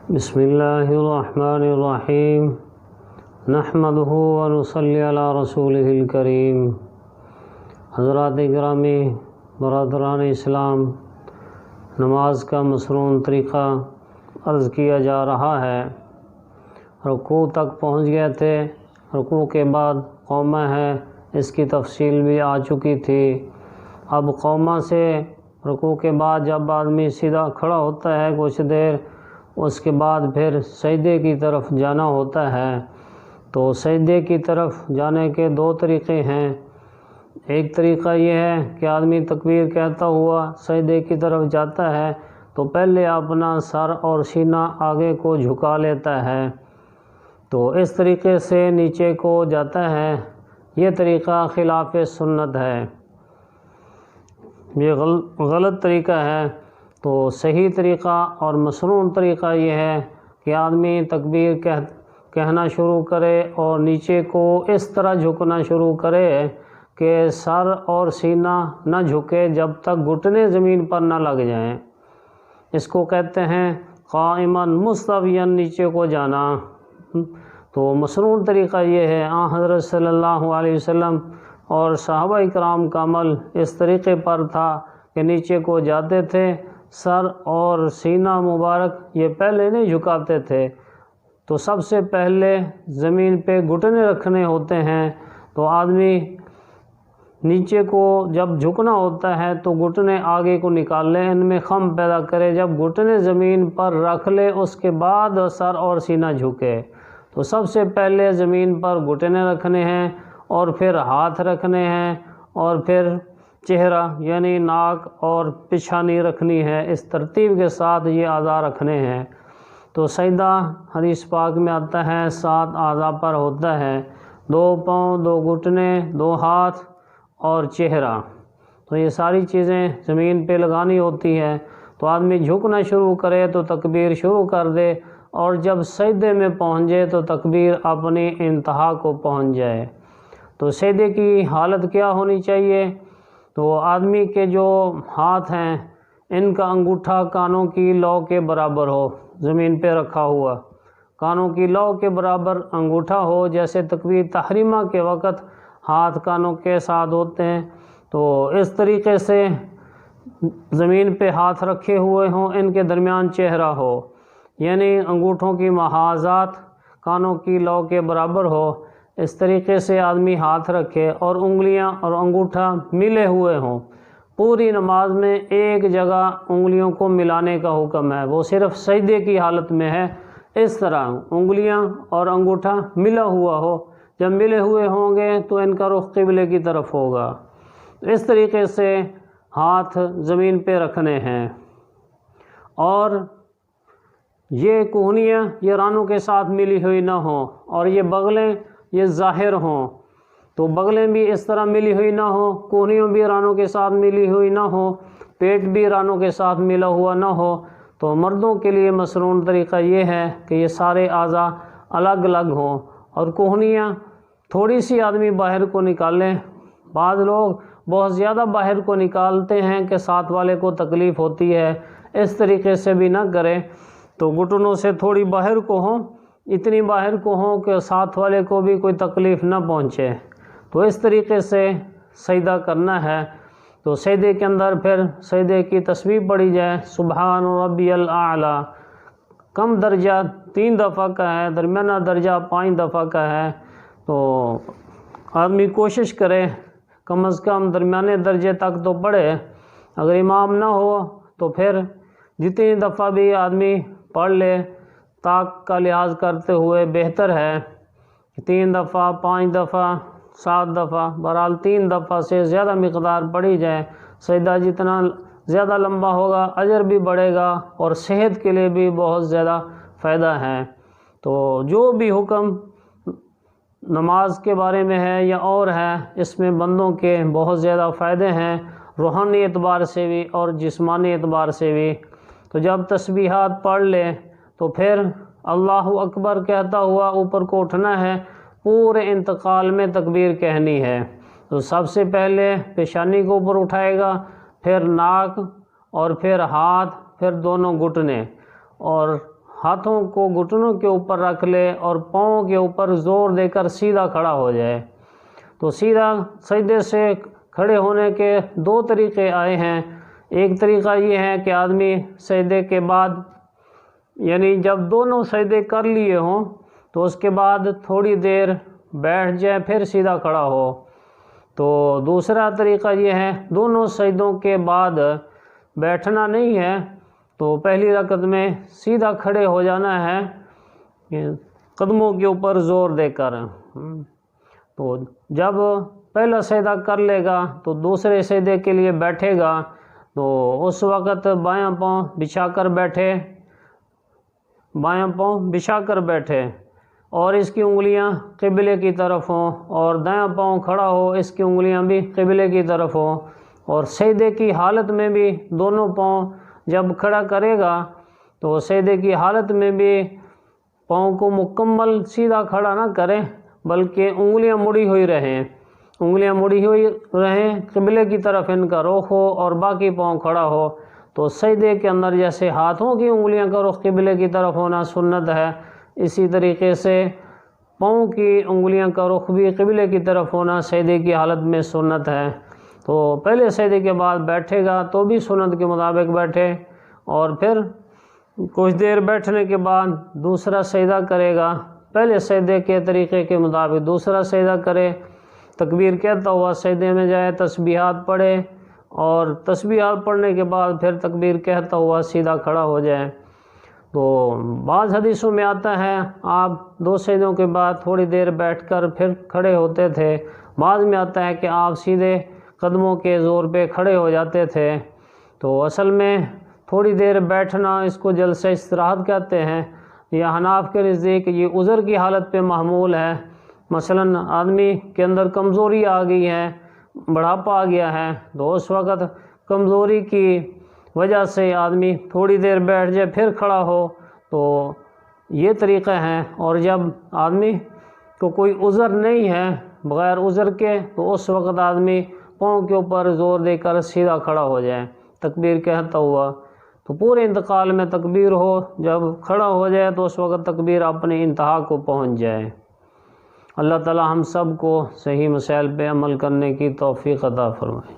بسم اللہ الرحمن الرحیم نحمدہ ونصلی علی رسولہ الکریم۔ حضرات گرامی، برادران اسلام، نماز کا مصنون طریقہ عرض کیا جا رہا ہے۔ رکوع تک پہنچ گئے تھے، رکوع کے بعد قومہ ہے، اس کی تفصیل بھی آ چکی تھی۔ اب قومہ سے رکوع کے بعد جب آدمی سیدھا کھڑا ہوتا ہے کچھ دیر، اس کے بعد پھر سجدے کی طرف جانا ہوتا ہے۔ تو سجدے کی طرف جانے کے دو طریقے ہیں۔ ایک طریقہ یہ ہے کہ آدمی تکبیر کہتا ہوا سجدے کی طرف جاتا ہے تو پہلے اپنا سر اور سینہ آگے کو جھکا لیتا ہے، تو اس طریقے سے نیچے کو جاتا ہے۔ یہ طریقہ خلاف سنت ہے، یہ غلط طریقہ ہے۔ تو صحیح طریقہ اور مصنون طریقہ یہ ہے کہ آدمی تکبیر کہنا شروع کرے اور نیچے کو اس طرح جھکنا شروع کرے کہ سر اور سینہ نہ جھکے جب تک گھٹنے زمین پر نہ لگ جائیں۔ اس کو کہتے ہیں قائماً مستویاً نیچے کو جانا۔ تو مصنون طریقہ یہ ہے، حضرت صلی اللہ علیہ وسلم اور صحابہ کرام کا عمل اس طریقے پر تھا کہ نیچے کو جاتے تھے، سر اور سینہ مبارک یہ پہلے نہیں جھکاتے تھے۔ تو سب سے پہلے زمین پہ گھٹنے رکھنے ہوتے ہیں، تو آدمی نیچے کو جب جھکنا ہوتا ہے تو گھٹنے آگے کو نکال لے، ان میں خم پیدا کرے، جب گھٹنے زمین پر رکھ لے اس کے بعد سر اور سینہ جھکے۔ تو سب سے پہلے زمین پر گھٹنے رکھنے ہیں اور پھر ہاتھ رکھنے ہیں اور پھر چہرہ یعنی ناک اور پیشانی رکھنی ہے۔ اس ترتیب کے ساتھ یہ اعضاء رکھنے ہیں۔ تو سجدہ حدیث پاک میں آتا ہے 7 اعضاء پر ہوتا ہے، 2 پاؤں، 2 گھٹنے، 2 ہاتھ اور چہرہ۔ تو یہ ساری چیزیں زمین پہ لگانی ہوتی ہے۔ تو آدمی جھکنا شروع کرے تو تکبیر شروع کر دے، اور جب سجدے میں پہنچ جائے تو تکبیر اپنی انتہا کو پہنچ جائے۔ تو سجدے کی حالت کیا ہونی چاہیے؟ تو آدمی کے جو ہاتھ ہیں ان کا انگوٹھا کانوں کی لو کے برابر ہو، زمین پہ رکھا ہوا کانوں کی لو کے برابر انگوٹھا ہو، جیسے تکبیر تحریمہ کے وقت ہاتھ کانوں کے ساتھ ہوتے ہیں۔ تو اس طریقے سے زمین پہ ہاتھ رکھے ہوئے ہوں، ان کے درمیان چہرہ ہو، یعنی انگوٹھوں کی محاذات کانوں کی لو کے برابر ہو۔ اس طریقے سے آدمی ہاتھ رکھے اور انگلیاں اور انگوٹھا ملے ہوئے ہوں۔ پوری نماز میں ایک جگہ انگلیوں کو ملانے کا حکم ہے، وہ صرف سجدے کی حالت میں ہے۔ اس طرح انگلیاں اور انگوٹھا ملا ہوا ہو، جب ملے ہوئے ہوں گے تو ان کا رخ قبلے کی طرف ہوگا۔ اس طریقے سے ہاتھ زمین پہ رکھنے ہیں، اور یہ کوہنیاں یہ رانوں کے ساتھ ملی ہوئی نہ ہوں، اور یہ بغلیں یہ ظاہر ہوں۔ تو بغلیں بھی اس طرح ملی ہوئی نہ ہوں، کوہنیوں بھی رانوں کے ساتھ ملی ہوئی نہ ہوں، پیٹ بھی رانوں کے ساتھ ملا ہوا نہ ہو۔ تو مردوں کے لیے مصنون طریقہ یہ ہے کہ یہ سارے اعضاء الگ الگ ہوں، اور کوہنیاں تھوڑی سی آدمی باہر کو نکالیں۔ بعض لوگ بہت زیادہ باہر کو نکالتے ہیں کہ ساتھ والے کو تکلیف ہوتی ہے، اس طریقے سے بھی نہ کریں۔ تو گھٹنوں سے تھوڑی باہر کو ہوں، اتنی باہر کو ہوں کہ ساتھ والے کو بھی کوئی تکلیف نہ پہنچے۔ تو اس طریقے سے سجدہ کرنا ہے۔ تو سجدے کے اندر پھر سجدے کی تسبیح پڑھی جائے، سبحان ربی الاعلیٰ۔ کم درجہ 3 دفعہ کا ہے، درمیانہ درجہ 5 دفعہ کا ہے۔ تو آدمی کوشش کرے کم از کم درمیانے درجے تک تو پڑھے۔ اگر امام نہ ہو تو پھر جتنی دفعہ بھی آدمی پڑھ لے، طاقت کا لحاظ کرتے ہوئے بہتر ہے۔ 3 دفعہ، 5 دفعہ، 7 دفعہ، بہرحال 3 دفعہ سے زیادہ مقدار پڑھی جائے۔ سجدہ جتنا زیادہ لمبا ہوگا اجر بھی بڑھے گا، اور صحت کے لیے بھی بہت زیادہ فائدہ ہے۔ تو جو بھی حکم نماز کے بارے میں ہے یا اور ہے، اس میں بندوں کے بہت زیادہ فائدے ہیں، روحانی اعتبار سے بھی اور جسمانی اعتبار سے بھی۔ تو جب تسبیحات پڑھ لے تو پھر اللہ اکبر کہتا ہوا اوپر کو اٹھنا ہے، پورے انتقال میں تکبیر کہنی ہے۔ تو سب سے پہلے پیشانی کو اوپر اٹھائے گا، پھر ناک، اور پھر ہاتھ، پھر دونوں گھٹنے، اور ہاتھوں کو گھٹنوں کے اوپر رکھ لے اور پاؤں کے اوپر زور دے کر سیدھا کھڑا ہو جائے۔ تو سیدھا سجدے سے کھڑے ہونے کے دو طریقے آئے ہیں۔ ایک طریقہ یہ ہے کہ آدمی سجدے کے بعد، یعنی جب دونوں سجدے کر لیے ہوں تو اس کے بعد تھوڑی دیر بیٹھ جائے پھر سیدھا کھڑا ہو۔ تو دوسرا طریقہ یہ ہے دونوں سجدوں کے بعد بیٹھنا نہیں ہے، تو پہلی رکعت میں سیدھا کھڑے ہو جانا ہے قدموں کے اوپر زور دے کر۔ تو جب پہلا سجدہ کر لے گا تو دوسرے سجدے کے لیے بیٹھے گا، تو اس وقت بایاں پاؤں بچھا کر بیٹھے اور اس کی انگلیاں قبلے کی طرف ہوں، اور دایاں پاؤں کھڑا ہو، اس کی انگلیاں بھی قبلے کی طرف ہوں، اور سجدے کی حالت میں بھی دونوں پاؤں جب کھڑا کرے گا تو سجدے کی حالت میں بھی پاؤں کو مکمل سیدھا کھڑا نہ کریں، بلکہ انگلیاں مڑی ہوئی رہیں، قبلے کی طرف ان کا رخ ہو اور باقی پاؤں کھڑا ہو۔ تو سجدے کے اندر جیسے ہاتھوں کی انگلیاں کا رخ قبلے کی طرف ہونا سنت ہے، اسی طریقے سے پاؤں کی انگلیاں کا رخ بھی قبلے کی طرف ہونا سجدے کی حالت میں سنت ہے۔ تو پہلے سجدے کے بعد بیٹھے گا تو بھی سنت کے مطابق بیٹھے، اور پھر کچھ دیر بیٹھنے کے بعد دوسرا سجدہ کرے گا، پہلے سجدے کے طریقے کے مطابق دوسرا سجدہ کرے، تکبیر کہتا ہوا سجدے میں جائے، تسبیحات پڑھے، اور تسبیحات پڑھنے کے بعد پھر تکبیر کہتا ہوا سیدھا کھڑا ہو جائے۔ تو بعض حدیثوں میں آتا ہے آپ دو سجدوں کے بعد تھوڑی دیر بیٹھ کر پھر کھڑے ہوتے تھے، بعض میں آتا ہے کہ آپ سیدھے قدموں کے زور پہ کھڑے ہو جاتے تھے۔ تو اصل میں تھوڑی دیر بیٹھنا اس کو جلسہ استراحت کہتے ہیں، یا حناف کے نزدیک یہ عذر کی حالت پہ محمول ہے۔ مثلاً آدمی کے اندر کمزوری آ گئی ہے، بڑھاپا آ گیا ہے، تو اس وقت کمزوری کی وجہ سے آدمی تھوڑی دیر بیٹھ جائے پھر کھڑا ہو، تو یہ طریقہ ہے۔ اور جب آدمی کو کوئی عذر نہیں ہے بغیر عذر کے، تو اس وقت آدمی پاؤں کے اوپر زور دے کر سیدھا کھڑا ہو جائے تکبیر کہتا ہوا۔ تو پورے انتقال میں تکبیر ہو، جب کھڑا ہو جائے تو اس وقت تکبیر اپنے انتہا کو پہنچ جائے۔ اللہ تعالی ہم سب کو صحیح مسائل پہ عمل کرنے کی توفیق عطا فرمائے۔